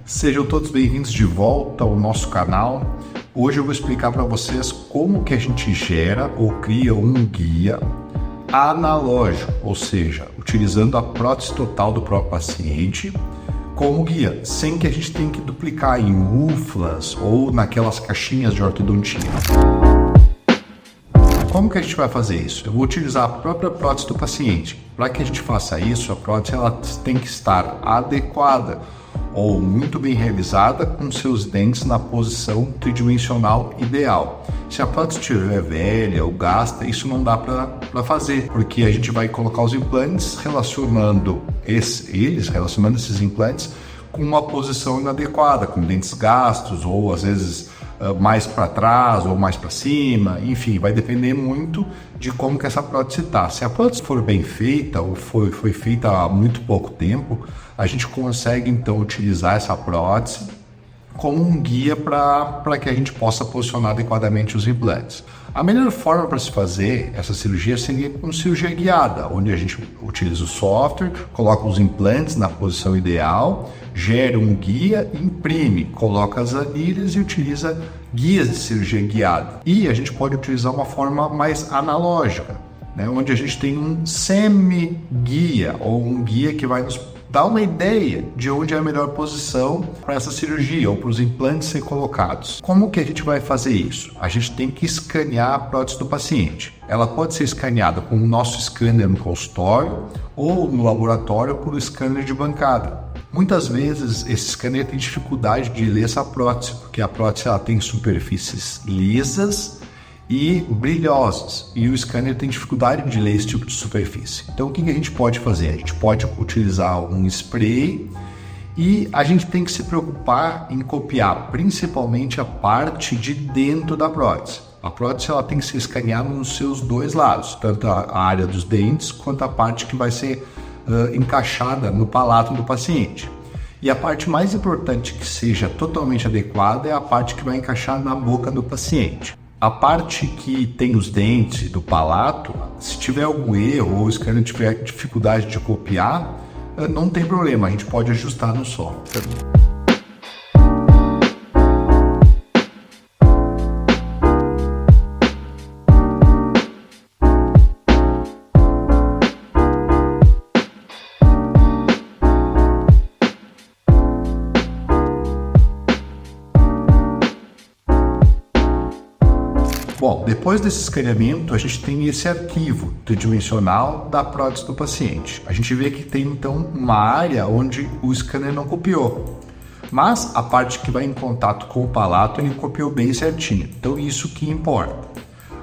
Sejam todos bem-vindos de volta ao nosso canal. Hoje eu vou explicar para vocês como que a gente gera ou cria um guia analógico, ou seja, utilizando a prótese total do próprio paciente como guia, sem que a gente tenha que duplicar em muflas ou naquelas caixinhas de ortodontia. Como que a gente vai fazer isso? Eu vou utilizar a própria prótese do paciente. Para que a gente faça isso, a prótese ela tem que estar adequada ou muito bem realizada com seus dentes na posição tridimensional ideal. Se a prótese estiver velha ou gasta, isso não dá para fazer, porque a gente vai colocar os implantes relacionando esses implantes com uma posição inadequada, com dentes gastos ou às vezes mais para trás ou mais para cima, enfim, vai depender muito de como que essa prótese está. Se a prótese for bem feita ou foi feita há muito pouco tempo, a gente consegue então utilizar essa prótese como um guia para que a gente possa posicionar adequadamente os implantes. A melhor forma para se fazer essa cirurgia seria com cirurgia guiada, onde a gente utiliza o software, coloca os implantes na posição ideal, gera um guia, imprime, coloca as anilhas e utiliza guias de cirurgia guiada. E a gente pode utilizar uma forma mais analógica, né, onde a gente tem um semi-guia ou um guia que vai nos dar uma ideia de onde é a melhor posição para essa cirurgia ou para os implantes ser colocados. Como que a gente vai fazer isso? A gente tem que escanear a prótese do paciente. Ela pode ser escaneada com o nosso scanner no consultório ou no laboratório por um scanner de bancada. Muitas vezes esse scanner tem dificuldade de ler essa prótese, porque a prótese ela tem superfícies lisas e brilhosas, e o scanner tem dificuldade de ler esse tipo de superfície. Então o que a gente pode fazer? A gente pode utilizar um spray e a gente tem que se preocupar em copiar principalmente a parte de dentro da prótese. A prótese ela tem que ser escaneada nos seus dois lados, tanto a área dos dentes quanto a parte que vai ser encaixada no palato do paciente. E a parte mais importante que seja totalmente adequada é a parte que vai encaixar na boca do paciente. A parte que tem os dentes do palato, se tiver algum erro ou o scanner tiver dificuldade de copiar, não tem problema, a gente pode ajustar no software. Bom, depois desse escaneamento, a gente tem esse arquivo tridimensional da prótese do paciente. A gente vê que tem então uma área onde o scanner não copiou, mas a parte que vai em contato com o palato ele copiou bem certinho. Então isso que importa.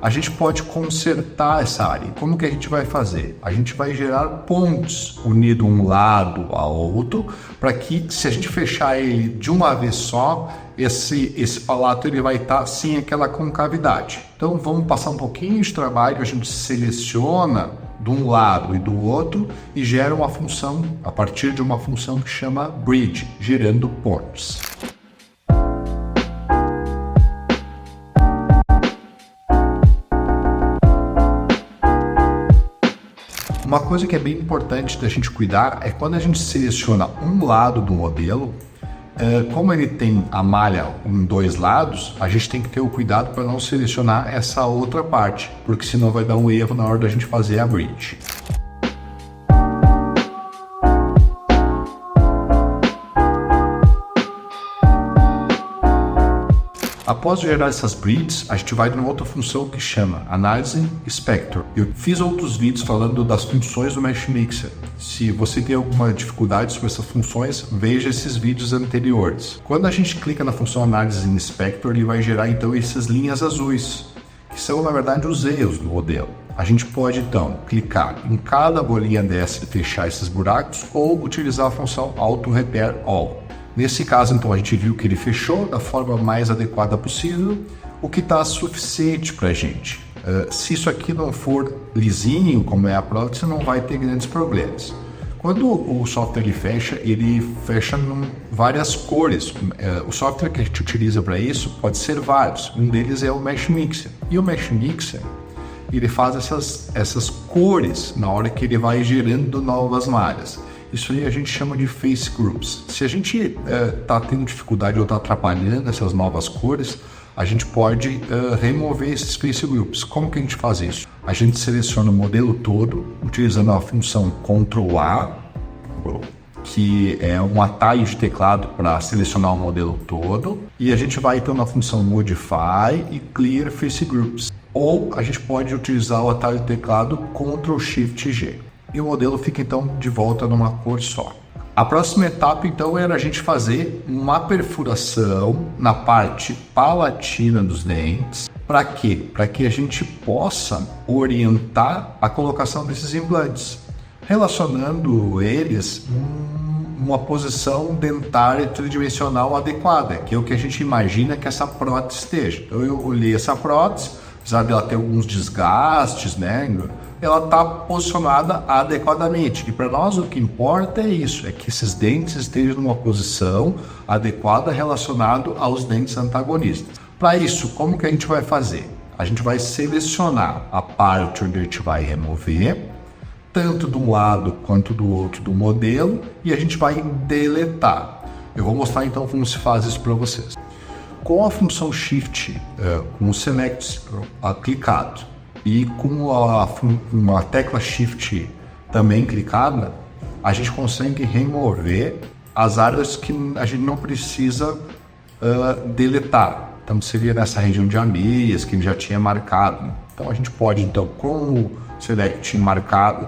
A gente pode consertar essa área. Como que a gente vai fazer? A gente vai gerar pontes unindo um lado ao outro, para que se a gente fechar ele de uma vez só, esse palato ele vai estar sem aquela concavidade. Então vamos passar um pouquinho de trabalho, a gente seleciona de um lado e do outro e gera uma função a partir de uma função que chama bridge, gerando pontes. Uma coisa que é bem importante da gente cuidar é quando a gente seleciona um lado do modelo, como ele tem a malha em dois lados, a gente tem que ter o cuidado para não selecionar essa outra parte, porque senão vai dar um erro na hora da gente fazer a bridge. Após gerar essas bridges, a gente vai numa outra função que chama Analysis Inspector. Eu fiz outros vídeos falando das funções do Mesh Mixer. Se você tem alguma dificuldade sobre essas funções, veja esses vídeos anteriores. Quando a gente clica na função Analysis Inspector, ele vai gerar então essas linhas azuis, que são na verdade os erros do modelo. A gente pode então clicar em cada bolinha dessa e fechar esses buracos ou utilizar a função Auto Repair All. Nesse caso, então, a gente viu que ele fechou da forma mais adequada possível, o que está suficiente para a gente. Se isso aqui não for lisinho, como é a prótese, não vai ter grandes problemas. Quando o software ele fecha em várias cores. O software que a gente utiliza para isso pode ser vários. Um deles é o Mesh Mixer. E o Mesh Mixer ele faz essas cores na hora que ele vai gerando novas malhas. isso aí a gente chama de face groups. Se a gente está tendo dificuldade ou está atrapalhando essas novas cores, a gente pode remover esses face groups. Como que a gente faz isso? A gente seleciona o modelo todo, utilizando a função Ctrl A, que é um atalho de teclado para selecionar o modelo todo, e a gente vai então na função Modify e Clear Face Groups. Ou a gente pode utilizar o atalho de teclado Ctrl Shift G. E o modelo fica então de volta numa cor só. A próxima etapa então era a gente fazer uma perfuração na parte palatina dos dentes. Para quê? Para que a gente possa orientar a colocação desses implantes, relacionando eles uma posição dentária tridimensional adequada, que é o que a gente imagina que essa prótese esteja. Então eu olhei essa prótese, apesar dela ter alguns desgastes, né? Ela está posicionada adequadamente. E para nós o que importa é isso, é que esses dentes estejam numa posição adequada relacionado aos dentes antagonistas. Para isso, como que a gente vai fazer? A gente vai selecionar a parte onde a gente vai remover, tanto de um lado quanto do outro do modelo, e a gente vai deletar. Eu vou mostrar então como se faz isso para vocês. Com a função Shift, com o Select clicado e com uma tecla Shift também clicada, a gente consegue remover as áreas que a gente não precisa deletar. Então seria nessa região de ameias que já tinha marcado. Então a gente pode então com o Select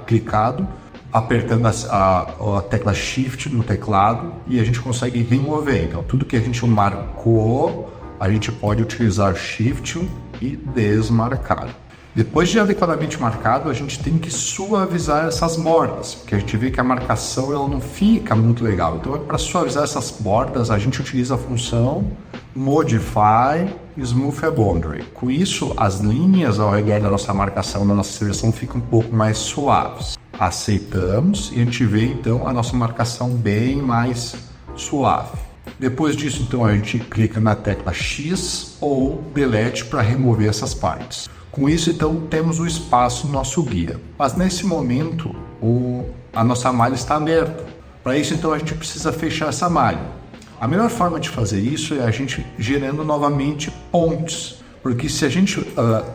clicado, apertando a tecla Shift no teclado, e a gente consegue remover. Então tudo que a gente marcou, a gente pode utilizar Shift e desmarcar. Depois de adequadamente marcado, a gente tem que suavizar essas bordas, porque a gente vê que a marcação ela não fica muito legal. Então, para suavizar essas bordas, a gente utiliza a função Modify Smooth a Boundary. Com isso, as linhas ao redor da nossa marcação, da nossa seleção, ficam um pouco mais suaves. Aceitamos e a gente vê então a nossa marcação bem mais suave. Depois disso, então, a gente clica na tecla X ou Delete para remover essas partes. Com isso, então, temos o espaço no nosso guia. Mas nesse momento, a nossa malha está aberta. Para isso, então, a gente precisa fechar essa malha. A melhor forma de fazer isso é a gente gerando novamente pontes. Porque se a gente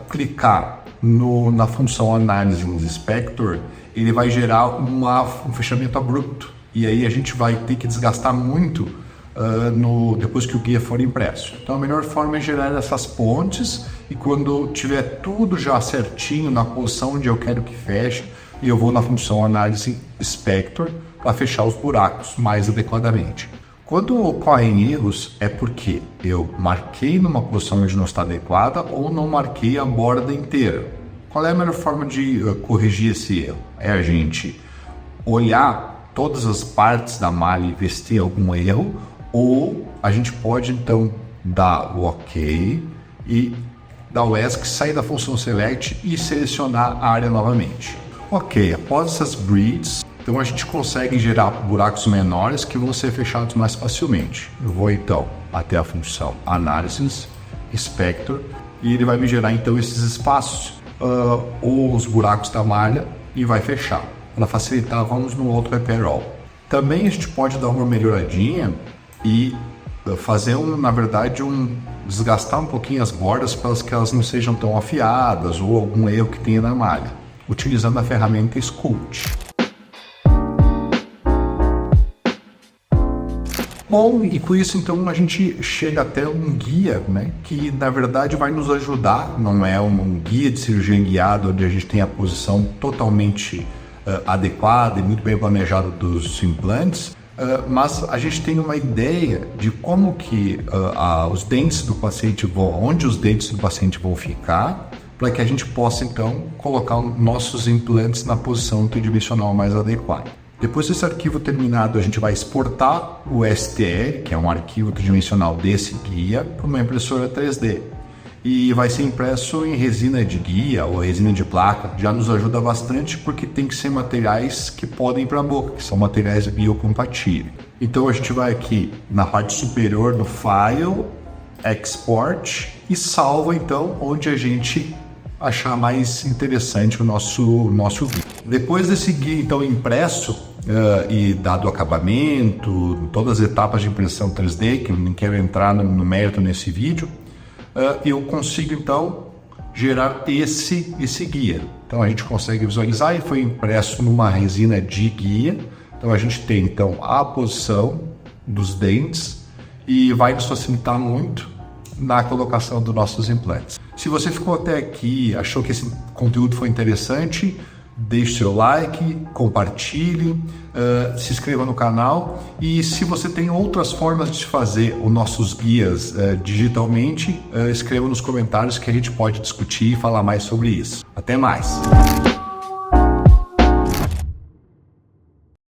clicar na função Análise no Inspector, ele vai gerar um fechamento abrupto. E aí a gente vai ter que desgastar muito depois que o guia for impresso. Então a melhor forma é gerar essas pontes, e quando tiver tudo já certinho na posição onde eu quero que feche, eu vou na função Análise Inspector para fechar os buracos mais adequadamente. Quando ocorrem erros é porque eu marquei numa posição onde não está adequada ou não marquei a borda inteira. Qual é a melhor forma de corrigir esse erro? É a gente olhar todas as partes da malha e ver se tem algum erro, ou a gente pode então dar o OK e dar o ESC, sair da função Select e selecionar a área novamente. Ok, após essas breeds, então a gente consegue gerar buracos menores que vão ser fechados mais facilmente. Eu vou então até a função Analysis, Inspector, e ele vai me gerar então esses espaços ou os buracos da malha e vai fechar. Para facilitar, vamos no outro Repair All. Também a gente pode dar uma melhoradinha e fazer desgastar um pouquinho as bordas para que elas não sejam tão afiadas ou algum erro que tenha na malha, utilizando a ferramenta Sculpt. Bom, e com isso então a gente chega até um guia, né, que na verdade vai nos ajudar. Não é um guia de cirurgia guiada onde a gente tem a posição totalmente adequada e muito bem planejada dos implantes, mas a gente tem uma ideia de como que os dentes do paciente onde os dentes do paciente vão ficar, para que a gente possa então colocar nossos implantes na posição tridimensional mais adequada. Depois desse arquivo terminado, a gente vai exportar o STL, que é um arquivo tridimensional desse guia, para uma impressora 3D. E vai ser impresso em resina de guia ou resina de placa. Já nos ajuda bastante porque tem que ser materiais que podem ir para a boca, que são materiais biocompatíveis. Então a gente vai aqui na parte superior do File, Export e salva então onde a gente achar mais interessante o nosso guia. Depois desse guia então impresso, e dado o acabamento, todas as etapas de impressão 3D, que eu não quero entrar no mérito nesse vídeo, eu consigo então gerar esse guia. Então a gente consegue visualizar e foi impresso numa resina de guia. Então a gente tem então a posição dos dentes e vai nos facilitar muito na colocação dos nossos implantes. Se você ficou até aqui, achou que esse conteúdo foi interessante, deixe seu like, compartilhe, se inscreva no canal e se você tem outras formas de fazer os nossos guias digitalmente, escreva nos comentários que a gente pode discutir e falar mais sobre isso. Até mais!